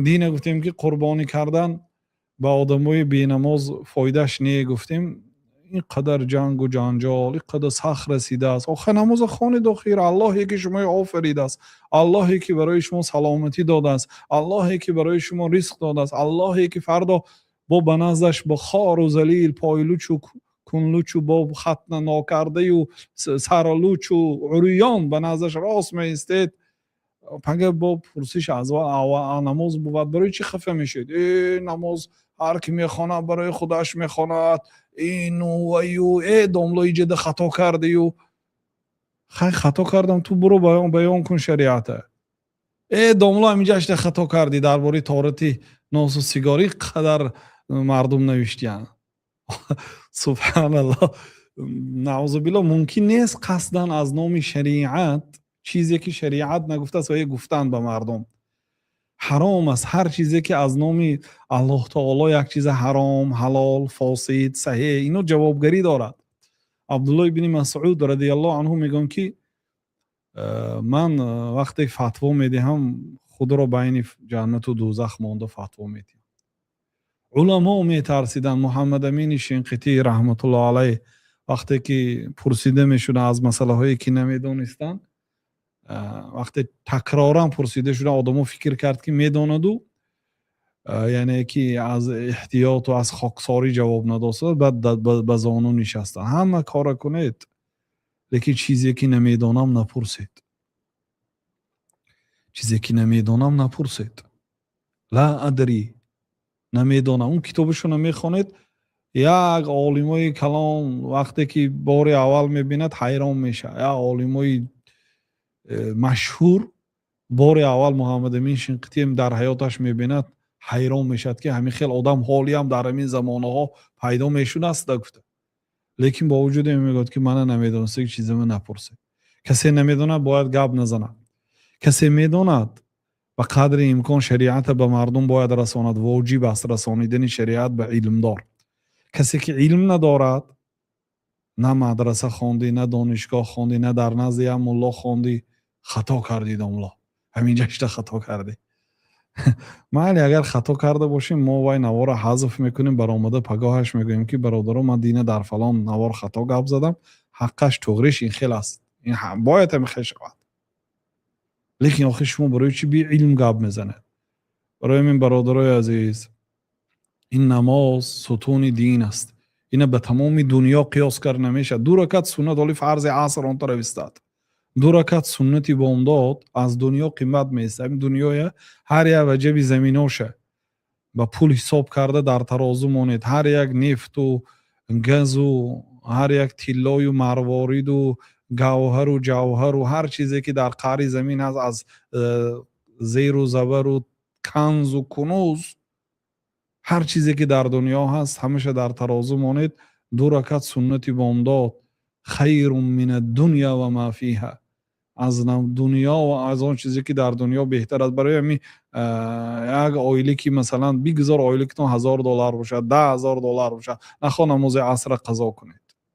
دین گفتیم که قربانی کردن با آدمای بینماز فایدهش نیه. گفتیم اینقدر جنگ و جنجال، اینقدر سخت رسیده است. آخه نماز خوانید آخر. اللهی که شما آفریده است، اللهی که برای شما سلامتی داده است، اللهی که برای شما رزق داده است، اللهی که فردا با بنزدش با خار و ذلیل، پایلوچ و کنلوچ و با ختنه ناکرده و سرلوچ و عریان بنزدش راست میستید. پنگه با پرسش از نماز بود برای چی خفه میشید؟ نماز هر کی میخونه برای خودش میخواند، این و ای داملای جد خطا کردی و خیلی خطا کردم. تو برو بیان کن شریعته. داملا همینجا اشته خطا کردی درباره تارتی ناس و سیگاری قدر مردم نوشتیان. سبحان الله. نعوذ بالله. ممکن نیست قصدن از نام شریعت چیزی که شریعت نگفته است و گفتن به مردم. حرام است هر چیزی که از نام الله تعالی یک چیز حرام، حلال، فاسد، صحیح، اینو جوابگری دارد. عبدالله بن مسعود رضی الله عنه میگن که من وقتی فتوا میدهم خود را بین جنت و دوزخ مانده فتوا میدم. علما میترسیدن. محمد امین شنقیطی رحمت الله علیه وقتی که پرسیده میشد از مسئله هایی که نمیدونستن، وقتی تکرارا پرسیده شده آدمو فکر کرد که میداند و یعنی که از احتیاط و از خاکساری جواب نداده، بعد به زانو نشستن. همه کار کنید لیکن چیزی که نمیدانم نپرسید. چیزی که نمیدانم نپرسید. لا ادری، نمیدانم. اون کتابشو نمیخونید. یک عالمای کلام وقتی که بار اول میبیند حیران میشه. یک عالمای مشهور بار اول محمد امین شنقیطی در حیاتش میبیند حیران میشد که همین خیلی آدم حالی هم در همین زمانه ها پیدا میشون است گفته. لیکن با وجود این میگوید که من نمیدونسته که چیزی من نپرسه. کسی نمیدونه باید گپ نزنه. کسی میدوند و قدر امکان شریعت به مردم باید رساند. واجب است رسانیدن شریعت به علم دار. کسی که علم ندارد، نه مدرسه خواندی، نه دانشگاه خواندی، نه در نزد یک ملا خواندی، خطا کردی. داملا همینجا خطا کردی. مالی اگر خطا کرده باشیم ما وای نوار حذف میکنیم، برآمده پگاهش میگویم که برادرم من دینه در فلان نوار خطا گپ زدم، حقش تغریش این خیلی است، این باید هم خیلی شود. لیکن آخه شما برای چی بی علم گپ میزنه؟ برای من برادرای عزیز، این نماز ستون دین است. اینه به تمام دنیا قیاس کرد نمیشه. 2 رکعت سنت ولی فرض عصر اون طرف استاد. 2 رکعت سنتی بامداد از دنیا قیمت میسته. این دنیای هر یک وجبی زمیناشه با پول حساب کرده در ترازو مونید. هر یک نفت و گاز و هر یک طلای و مروارید و گوهر و جوهر و هر چیزی که در قعر زمین هست، از زیر و زبر و کنز و کنوز، هر چیزی که در دنیا هست همیشه در ترازو مونید. 2 رکعت سنتی بامداد خیر من الدنیا و ما فیها، از دنیا و از آن چیزی که در دنیا بهتر است. برای همین یک آیلی که مثلا بگذار آیلی که $1000 باشد، $10,000 باشد، نخواه نماز عصر قضا کنید.